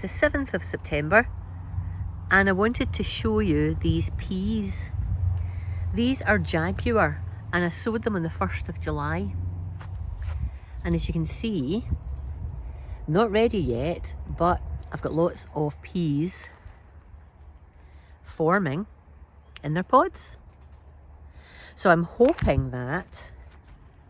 the 7th of September and I wanted to show you these peas. These are Jaguar and I sowed them on the 1st of July. And as you can see, not ready yet, but I've got lots of peas forming in their pods. So I'm hoping that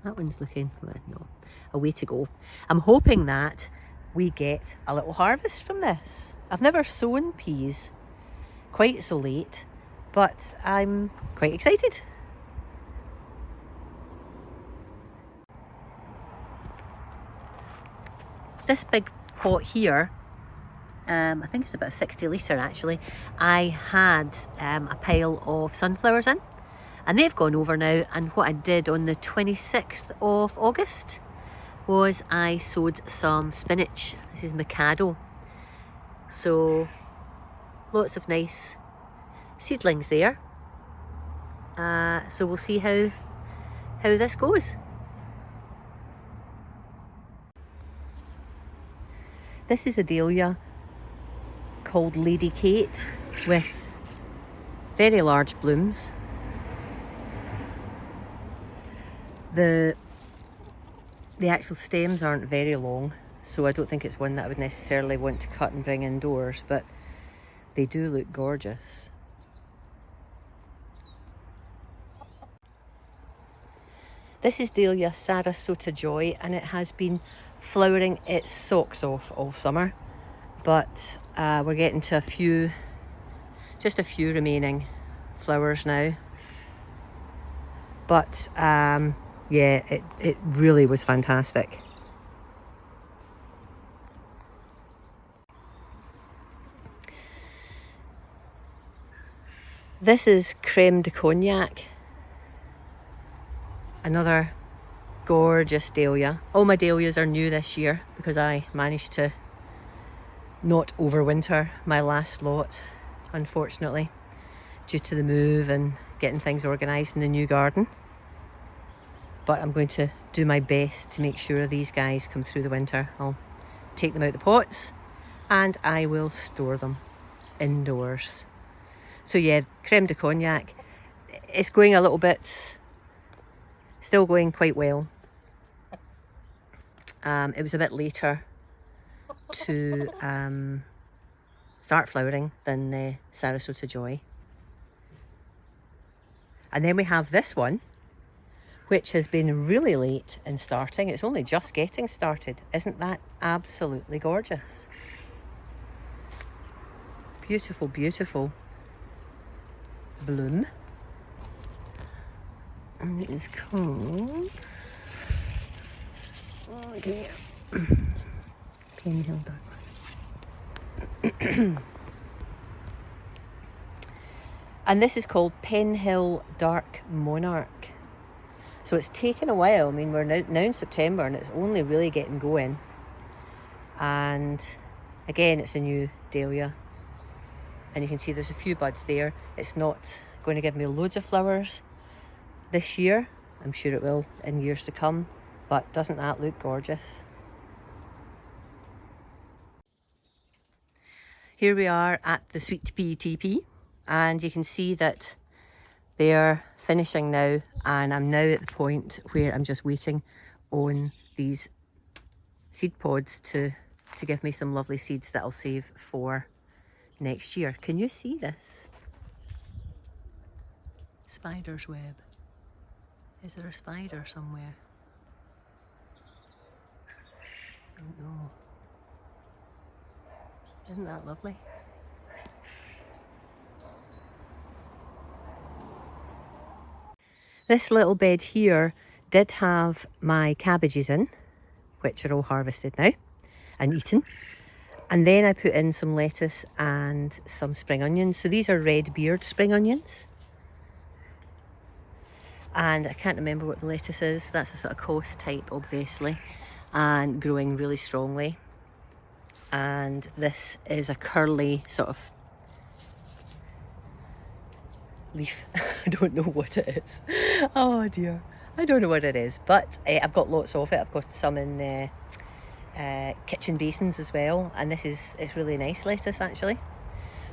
one's looking, no, a way to go. I'm hoping that we get a little harvest from this. I've never sown peas quite so late, but I'm quite excited. This big pot here, I think it's about 60 litre actually, I had a pile of sunflowers in and they've gone over now, and what I did on the 26th of August was I sowed some spinach. This is Mikado. So lots of nice seedlings there. So we'll see how this goes. This is a dahlia called Lady Kate with very large blooms. The actual stems aren't very long, so I don't think it's one that I would necessarily want to cut and bring indoors, but they do look gorgeous. This is Dahlia Sarasota Joy, and it has been flowering its socks off all summer, but we're getting to just a few remaining flowers now. But yeah, it really was fantastic. This is Creme de Cognac, another gorgeous dahlia. All my dahlias are new this year because I managed to not overwinter my last lot, unfortunately, due to the move and getting things organised in the new garden. But I'm going to do my best to make sure these guys come through the winter. I'll take them out the pots and I will store them indoors. So yeah, Creme de Cognac, it's going a little bit, still going quite well. It was a bit later to start flowering than the Sarasota Joy. And then we have this one, which has been really late in starting. It's only just getting started. Isn't that absolutely gorgeous? Beautiful, beautiful bloom. And it is called, oh dear, Penhill Dark. And this is called Penhill Dark Monarch. So it's taken a while. I mean, we're now in September and it's only really getting going. And again, it's a new dahlia. And you can see there's a few buds there. It's not going to give me loads of flowers this year. I'm sure it will in years to come. But doesn't that look gorgeous? Here we are at the Sweet Pea TP. And you can see that they're finishing now, and I'm now at the point where I'm just waiting on these seed pods to give me some lovely seeds that I'll save for next year. Can you see this? Spider's web. Is there a spider somewhere? I don't know. Isn't that lovely? This little bed here did have my cabbages in, which are all harvested now and eaten. And then I put in some lettuce and some spring onions. So these are red beard spring onions. And I can't remember what the lettuce is. That's a sort of coast type, obviously, and growing really strongly. And this is a curly sort of leaf. I don't know what it is. Oh dear, I don't know what it is, but I've got lots of it. I've got some in kitchen basins as well, and it's really nice lettuce actually.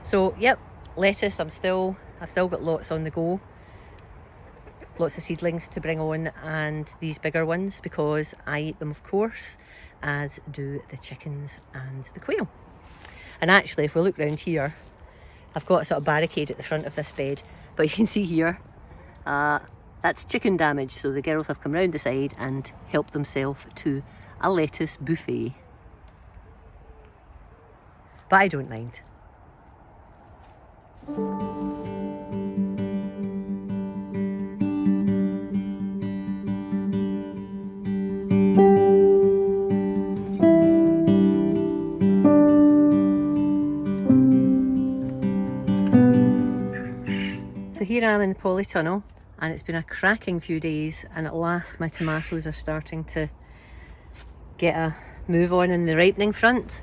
So yep, lettuce, I've still got lots on the go, lots of seedlings to bring on, and these bigger ones because I eat them of course, as do the chickens and the quail. And actually if we look round here, I've got a sort of barricade at the front of this bed, but you can see here, that's chicken damage, so the girls have come round the side and helped themselves to a lettuce buffet. But I don't mind. So here I am in the polytunnel, and it's been a cracking few days, and at last my tomatoes are starting to get a move on in the ripening front.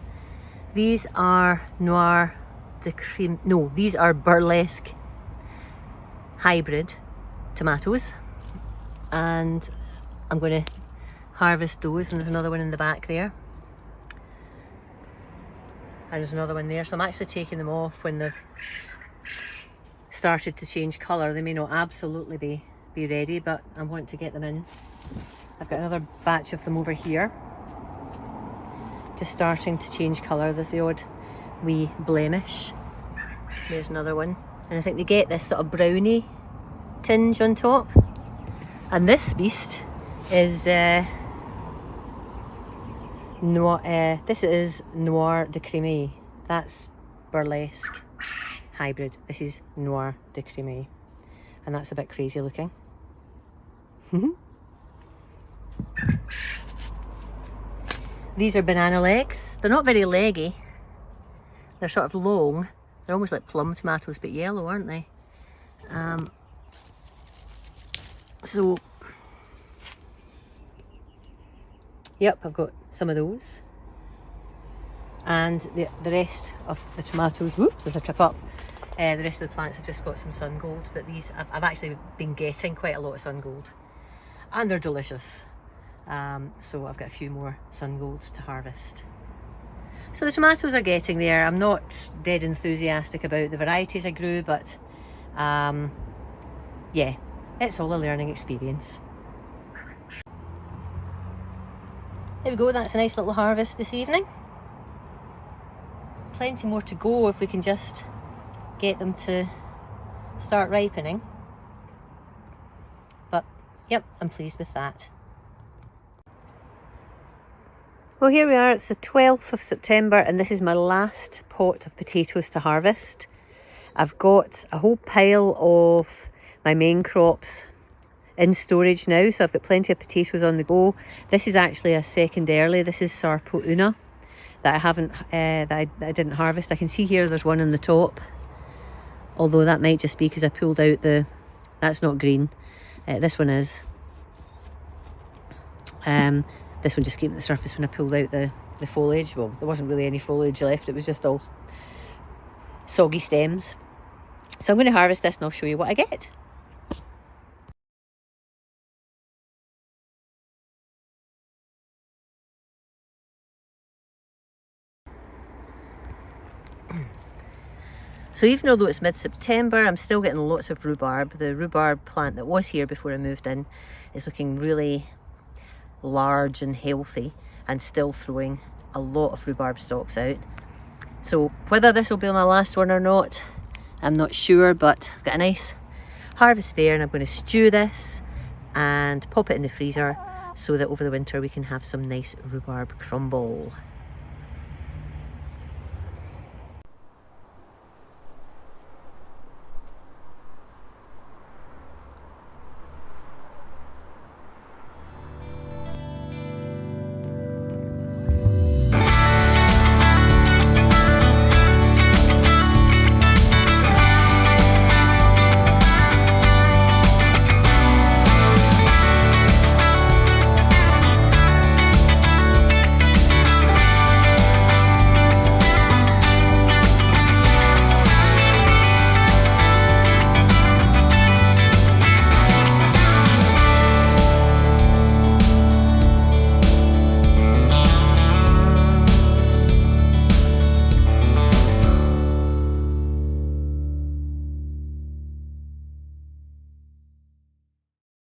These are Noir de Creme, no, these are Burlesque hybrid tomatoes, and I'm going to harvest those, and there's another one in the back there, and there's another one there. So I'm actually taking them off when they've started to change colour. They may not absolutely be ready, but I want to get them in. I've got another batch of them over here, just starting to change colour. There's the odd wee blemish. There's another one, and I think they get this sort of brownie tinge on top. And this beast is this is Noir de Creme. That's Burlesque hybrid. This is Noir de Creme, and that's a bit crazy looking. These are banana legs. They're not very leggy. They're sort of long. They're almost like plum tomatoes, but yellow, aren't they? So, yep, I've got some of those. And the rest of the tomatoes, whoops, there's a trip up. The rest of the plants have just got some sun gold, but these, I've actually been getting quite a lot of sun gold, and they're delicious. So I've got a few more sun golds to harvest. So the tomatoes are getting there. I'm not dead enthusiastic about the varieties I grew, but yeah, it's all a learning experience. There we go, that's a nice little harvest this evening. Plenty more to go if we can just get them to start ripening. But yep, I'm pleased with that. Well, here we are, it's the 12th of September, and this is my last pot of potatoes to harvest. I've got a whole pile of my main crops in storage now, so I've got plenty of potatoes on the go. This is actually a second early. This is Sarpo Una that I haven't, that I didn't harvest. I can see here there's one on the top, although that might just be because I pulled out the, that's not green. This one is. This one just came to the surface when I pulled out the foliage. Well, there wasn't really any foliage left, it was just all soggy stems. So I'm going to harvest this and I'll show you what I get. So even though it's mid-September, I'm still getting lots of rhubarb. The rhubarb plant that was here before I moved in is looking really large and healthy, and still throwing a lot of rhubarb stalks out. So whether this will be my last one or not, I'm not sure, but I've got a nice harvest there, and I'm going to stew this and pop it in the freezer so that over the winter we can have some nice rhubarb crumble.